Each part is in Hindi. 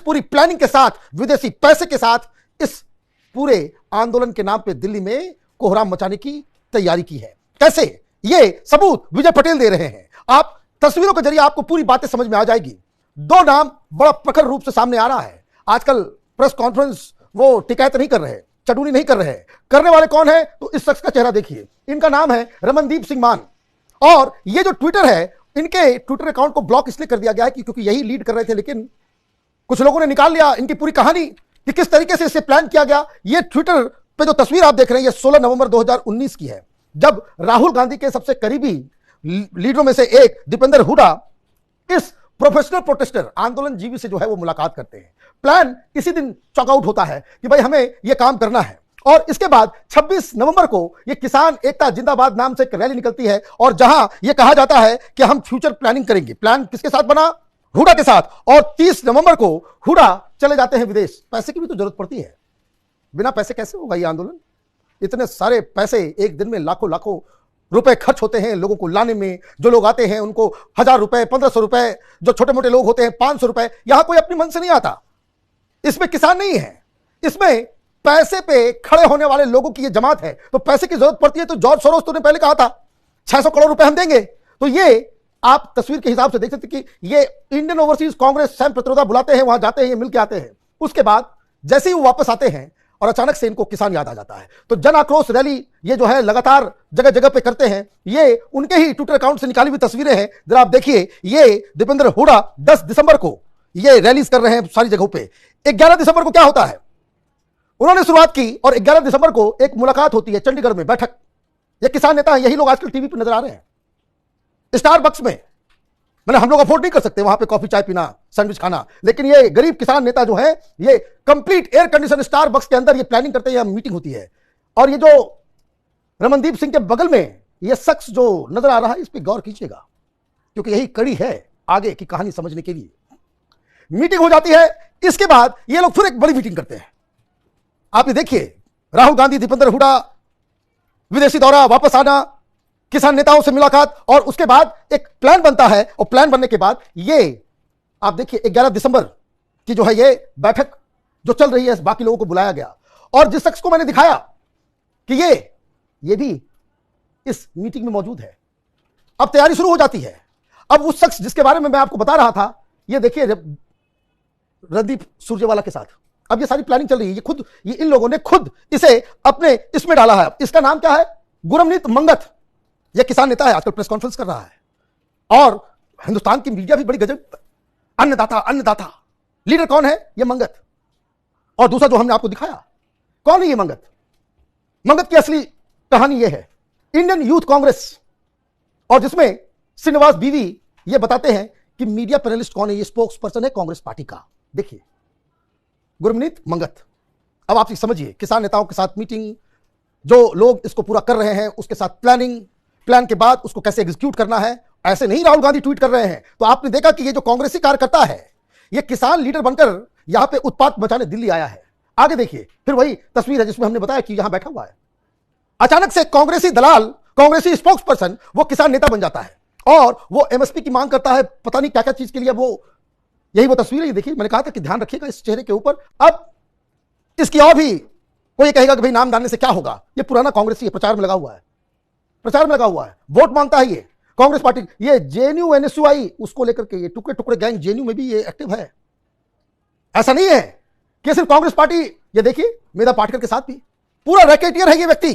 पूरी प्लानिंग के साथ, विदेशी पैसे के साथ इस पूरे आंदोलन के नाम पे दिल्ली में कोहराम मचाने की तैयारी की है। कैसे? ये सबूत विजय पटेल दे रहे हैं। आप तस्वीरों के जरिए आपको पूरी बातें समझ में आ जाएगी। दो नाम बड़ा प्रखर रूप से सामने आ रहा है। आजकल प्रेस कॉन्फ्रेंस वो टिकैत नहीं कर रहे, चटुनी नहीं कर रहे। करने वाले कौन है? तो इस शख्स का चेहरा देखिए। इनका नाम है रमनदीप सिंह मान। और ये जो ट्विटर है, इनके ट्विटर अकाउंट को ब्लॉक इसलिए कर दिया गया है क्योंकि यही लीड कर रहे थे, लेकिन कुछ लोगों ने निकाल लिया इनकी पूरी कहानी कि किस तरीके से इसे प्लान किया गया। ये ट्विटर पे जो तस्वीर आप देख रहे हैं, ये 16 नवंबर 2019 की है, जब राहुल गांधी के सबसे करीबी लीडरों में से एक दीपेंद्र हुडा इस प्रोफेशनल प्रोटेस्टर आंदोलनजीवी से जो है वो मुलाकात करते हैं। प्लान इसी दिन चॉकआउट होता है कि भाई हमें यह काम करना है। और इसके बाद 26 नवंबर को यह किसान एकता जिंदाबाद नाम से एक रैली निकलती है और जहां यह कहा जाता है कि हम फ्यूचर प्लानिंग करेंगे। प्लान किसके साथ बना? हुडा के साथ। और 30 नवंबर को हुडा चले जाते हैं विदेश। पैसे की भी तो जरूरत पड़ती है, बिना पैसे कैसे होगा ये आंदोलन? इतने सारे पैसे, एक दिन में लाखों लाखों रुपए खर्च होते हैं लोगों को लाने में। जो लोग आते हैं उनको 1000 रुपए, 1500 रुपए, जो छोटे मोटे लोग होते हैं 500 रुपए। यहां कोई अपनी मन से नहीं आता। इसमें किसान नहीं है, इसमें पैसे पे खड़े होने वाले लोगों की ये जमात है। तो पैसे की जरूरत पड़ती है तो जॉर्ज सोरोस ने पहले कहा था 600 करोड़ रुपए हम देंगे। तो ये आप तस्वीर के हिसाब से देख सकते कि ये Indian overseas Congress Sam Pitroda बुलाते हैं, वहां जाते हैं, ये मिल के आते हैं। उसके बाद जैसे ही वो वापस आते हैं और अचानक से इनको किसान याद आ जाता है। तो जन आक्रोश रैली ये जो है लगातार जगह जगह पे करते हैं। ये उनके ही ट्विटर अकाउंट से निकाली हुई तस्वीरें हैं, जरा आप देखिए। ये दीपेंद्र हुडा 10 दिसंबर को ये रैलीज कर रहे हैं सारी जगहों पे। 11 दिसंबर को क्या होता है? उन्होंने शुरुआत की और 11 दिसंबर को एक मुलाकात होती है चंडीगढ़ में, बैठक। ये किसान नेता हैं, यही लोग आजकल टीवी पर नजर आ रहे हैं स्टारबक्स में। मैंने हम लोग अफोर्ड नहीं कर सकते वहां पे कॉफी चाय पीना, सैंडविच खाना, लेकिन ये गरीब किसान नेता जो है ये कंप्लीट एयर कंडीशन स्टारबक्स के अंदर ये प्लानिंग करते हैं, मीटिंग होती है। और ये जो रमनदीप सिंह के बगल में ये शख्स जो नजर आ रहा है, इस पर गौर कीजिएगा क्योंकि यही कड़ी है आगे की कहानी समझने के लिए। मीटिंग हो जाती है, इसके बाद ये लोग फिर एक बड़ी मीटिंग करते हैं। आप ये देखिए, राहुल गांधी, दीपेंद्र हुडा, विदेशी दौरा, वापस आना, किसान नेताओं से मुलाकात, और उसके बाद एक प्लान बनता है। और प्लान बनने के बाद ये आप देखिए 11 दिसंबर की जो है ये बैठक जो चल रही है, बाकी लोगों को बुलाया गया और जिस शख्स को मैंने दिखाया कि ये भी इस मीटिंग में मौजूद है। अब तैयारी शुरू हो जाती है। अब उस शख्स जिसके बारे में मैं आपको बता रहा था, ये देखिए रणदीप सुरजेवाला के साथ अब ये सारी प्लानिंग चल रही है। ये इन लोगों ने खुद इसे अपने इसमें डाला है। इसका नाम क्या है? गुरमीत मंगत। यह किसान नेता है, आजकल प्रेस कॉन्फ्रेंस कर रहा है और हिंदुस्तान की मीडिया भी बड़ी गजब। अन्नदाता लीडर कौन है? यह मंगत। और दूसरा जो हमने आपको दिखाया, कौन है ये मंगत? मंगत की असली कहानी यह है इंडियन यूथ कांग्रेस, और जिसमें श्रीनिवास बीवी ये बताते हैं कि मीडिया पैनलिस्ट कौन है, ये स्पोक्स पर्सन है कांग्रेस पार्टी का। देखिए गुरमीत मंगत। अब आप समझिए, किसान नेताओं के साथ मीटिंग, जो लोग इसको पूरा कर रहे हैं उसके साथ प्लानिंग, प्लान के बाद उसको कैसे एग्जीक्यूट करना है। ऐसे नहीं राहुल गांधी ट्वीट कर रहे हैं। तो आपने देखा कि ये जो कांग्रेसी कार्यकर्ता है, ये किसान लीडर बनकर यहां पे उत्पात मचाने दिल्ली आया है। आगे देखिए, फिर वही तस्वीर है जिसमें हमने बताया कि यहां बैठा हुआ है। अचानक से कांग्रेसी दलाल, कांग्रेसी स्पोक्स पर्सन वो किसान नेता बन जाता है और वो एमएसपी की मांग करता है, पता नहीं क्या क्या चीज के लिए। वो यही वो तस्वीर है। देखिए, मैंने कहा था कि ध्यान रखिएगा इस चेहरे के ऊपर। अब इसकी और भी कोई कहेगा कि भाई नाम डालने से क्या होगा, ये पुराना कांग्रेसी है, प्रचार में लगा हुआ है, वोट मांगता है ये कांग्रेस पार्टी। ये जेएनयू एनएसयूआई उसको लेकर के ये टुकड़े टुकड़े गैंग जेएनयू में भी ये एक्टिव है। ऐसा नहीं है कि सिर्फ कांग्रेस पार्टी। ये देखिए मेधा पाटकर के साथ भी पूरा रैकेटियर है ये व्यक्ति।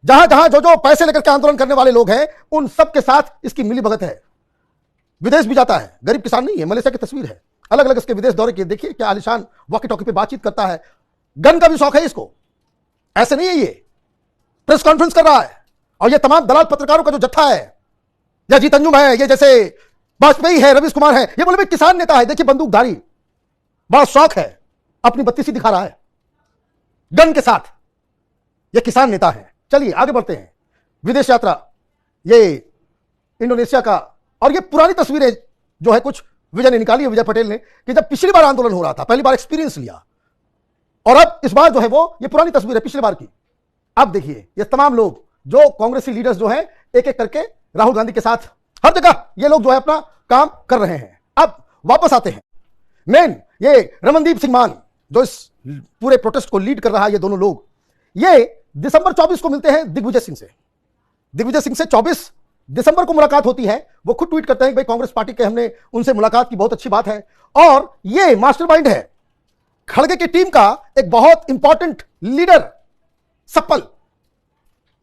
जहां जहां जो पैसे लेकर के आंदोलन करने वाले लोग हैं, उन सब के साथ इसकी मिलीभगत है। विदेश भी जाता है, गरीब किसान नहीं है। मलेशिया की तस्वीर है, अलग अलग इसके विदेश दौरे की। देखिए क्या आलिशान वॉकी टॉकी पे बातचीत करता है। गन का भी शौक है इसको, ऐसे नहीं है। ये प्रेस कॉन्फ्रेंस कर रहा है और ये तमाम दलाल पत्रकारों का जो जत्था है, या जीत अंजुम है, ये जैसे वाजपेयी है, रवीश कुमार है, ये बोले भाई किसान नेता है। देखिए बंदूकधारी, बड़ा शौक है, अपनी बत्तीसी दिखा रहा है गन के साथ। ये किसान नेता है। चलिए आगे बढ़ते हैं। विदेश यात्रा, ये इंडोनेशिया का, और ये पुरानी तस्वीरें जो है कुछ विजय ने निकाली है, विजय पटेल ने, कि जब पिछली बार आंदोलन हो रहा था, पहली बार एक्सपीरियंस लिया, और अब इस बार जो है वो ये पुरानी तस्वीर है पिछली बार की। अब देखिए ये तमाम लोग जो कांग्रेसी लीडर्स जो हैं, एक एक करके राहुल गांधी के साथ हर जगह ये लोग जो है अपना काम कर रहे हैं। अब वापस आते हैं मेन ये रमनदीप सिंह मान जो इस पूरे प्रोटेस्ट को लीड कर रहा है, ये दोनों लोग ये दिसंबर 24 को मिलते हैं दिग्विजय सिंह से। दिग्विजय सिंह से 24 दिसंबर को मुलाकात होती है। वो खुद ट्वीट करते हैं कि भाई कांग्रेस पार्टी के हमने उनसे मुलाकात की, बहुत अच्छी बात है। और ये मास्टरमाइंड है खड़गे की टीम का एक बहुत important leader supple.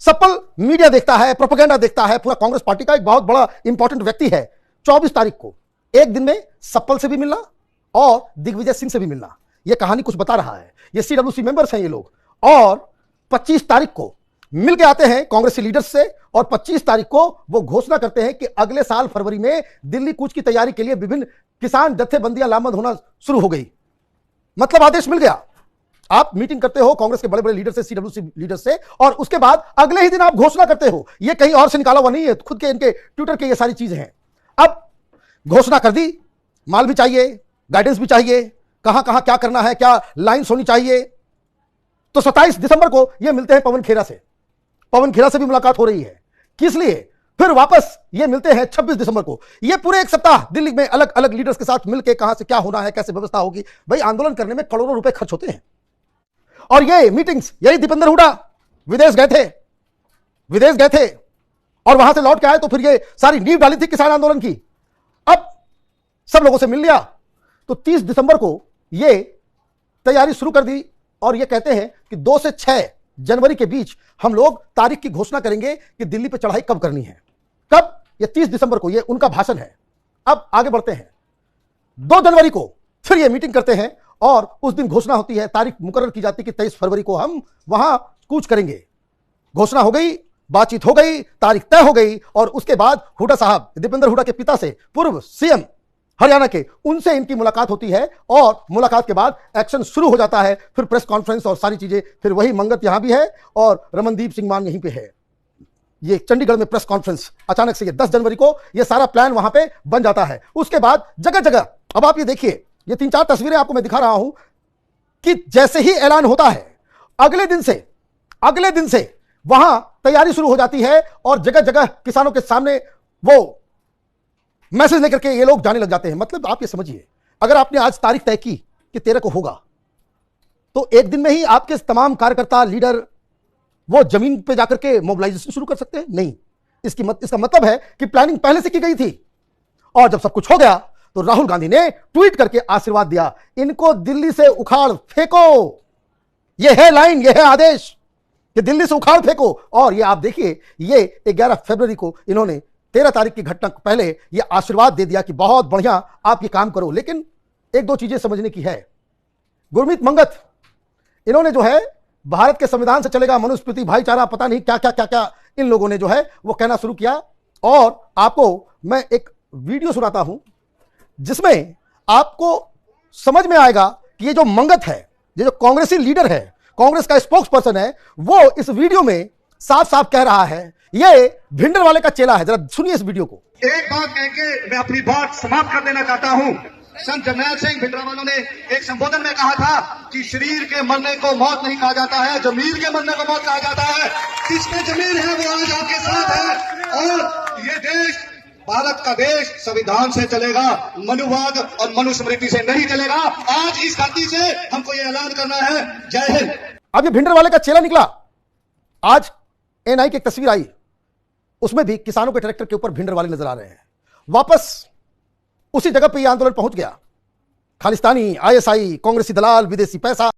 Supple media देखता है, प्रोपेगेंडा देखता है, पूरा कांग्रेस पार्टी का एक बहुत बड़ा इंपॉर्टेंट व्यक्ति है। 24 तारीख को एक दिन में सप्पल से भी मिलना और दिग्विजय सिंह से भी मिलना, यह कहानी कुछ बता रहा है। ये सीडब्ल्यूसी मेंबर्स हैं ये लोग। और 25 तारीख को मिलके आते हैं कांग्रेसी लीडर्स से और 25 तारीख को वो घोषणा करते हैं कि अगले साल फरवरी में दिल्ली कूच की तैयारी के लिए विभिन्न किसान जत्थेबंदियां लामबंद होना शुरू हो गई। मतलब आदेश मिल गया। आप मीटिंग करते हो कांग्रेस के बड़े बड़े लीडर से, सीडब्ल्यूसी लीडर से, और उसके बाद अगले ही दिन आप घोषणा करते हो। ये कहीं और से निकाला हुआ नहीं है, खुद के इनके ट्विटर के ये सारी चीजें हैं। अब घोषणा कर दी, माल भी चाहिए, गाइडेंस भी चाहिए, कहां कहां क्या करना है, क्या लाइन्स होनी चाहिए। तो 27 दिसंबर को ये मिलते हैं पवन खेरा से। पवन खेरा से भी मुलाकात हो रही है। किस लिए? फिर वापस ये मिलते हैं 26 दिसंबर को। ये पूरे एक सप्ताह दिल्ली में अलग अलग लीडर्स के साथ मिलकर कहां से क्या होना है, कैसे व्यवस्था होगी। भाई आंदोलन करने में करोड़ों रुपए खर्च होते हैं। और ये मीटिंग्स, यही दीपेंद्र हुड्डा विदेश गए थे और वहां से लौट के आए तो फिर ये सारी नींव डाली थी किसान आंदोलन की। अब सब लोगों से मिल लिया तो 30 दिसंबर को ये तैयारी शुरू कर दी और ये कहते हैं कि 2 से 6 जनवरी के बीच हम लोग तारीख की घोषणा करेंगे कि दिल्ली पे चढ़ाई कब करनी है। कब? ये 30 दिसंबर को, ये उनका भाषण है। अब आगे बढ़ते हैं। 2 जनवरी को फिर ये मीटिंग करते हैं और उस दिन घोषणा होती है, तारीख मुकर्रर की जाती है कि 23 फरवरी को हम वहां कूच करेंगे। घोषणा हो गई, बातचीत हो गई, तारीख तय हो गई। और उसके बाद हुड्डा साहब, दीपेंद्र हुड्डा के पिता से, पूर्व सीएम हरियाणा के, उनसे इनकी मुलाकात होती है और मुलाकात के बाद एक्शन शुरू हो जाता है। फिर प्रेस कॉन्फ्रेंस और सारी चीजें। फिर वही मंगत यहां भी है और रमनदीप सिंह मान यहीं पे है। ये चंडीगढ़ में प्रेस कॉन्फ्रेंस अचानक से, ये 10 जनवरी को ये सारा प्लान वहां पे बन जाता है। उसके बाद जगह जगह, अब आप ये देखिए, ये 3-4 तस्वीरें आपको मैं दिखा रहा हूं कि जैसे ही ऐलान होता है अगले दिन से वहां तैयारी शुरू हो जाती है और जगह जगह किसानों के सामने वो मैसेज लेकर के ये लोग जाने लग जाते हैं। मतलब आप ये समझिए, अगर आपने आज तारीख तय की कि 13 को होगा तो एक दिन में ही आपके तमाम कार्यकर्ता, लीडर वो जमीन पे जाकर के मोबिलाइजेशन शुरू कर सकते हैं? नहीं। इसका मतलब है कि प्लानिंग पहले से की गई थी। और जब सब कुछ हो गया तो राहुल गांधी ने ट्वीट करके आशीर्वाद दिया, इनको दिल्ली से उखाड़ फेंको। यह है लाइन, यह है आदेश कि दिल्ली से उखाड़ फेंको। और ये आप देखिए, ये 11 फरवरी को इन्होंने 13 तारीख की घटना पहले ये आशीर्वाद दे दिया कि बहुत बढ़िया, आप ये काम करो। लेकिन 1-2 चीजें समझने की है। गुरमीत मंगत, इन्होंने जो है भारत के संविधान से चलेगा, मनुस्मृति, भाईचारा, पता नहीं क्या क्या क्या क्या इन लोगों ने जो है वो कहना शुरू किया। और आपको मैं एक वीडियो सुनाता हूं जिसमें आपको समझ में आएगा कि ये जो मंगत है, ये जो कांग्रेसी लीडर है, कांग्रेस का स्पोक्स पर्सन है, वो इस वीडियो में साफ साफ कह रहा है। ये भिंडर वाले का चेला है। जरा सुनिए इस वीडियो को। एक बात कह के मैं अपनी बात समाप्त कर देना चाहता हूं। संत जरनैल सिंह भिंडरावालों ने एक संबोधन में कहा था कि शरीर के मरने को मौत नहीं कहा जाता है, जमीर के मरने को मौत कहा जाता है। जिसमें जमीर है वो आज आपके साथ है। और ये देश, भारत का देश संविधान से चलेगा, मनुवाद और मनुस्मृति से नहीं चलेगा। आज इस धरती से हमको ये ऐलान करना है। जय हिंद। अब ये भिंडर वाले का चेला निकला। आज एनआई की एक तस्वीर आई, उसमें भी किसानों के ट्रैक्टर के ऊपर भिंडर वाले नजर आ रहे हैं। वापस उसी जगह पे ये आंदोलन पहुंच गया। खालिस्तानी, आईएसआई, कांग्रेसी दलाल, विदेशी पैसा।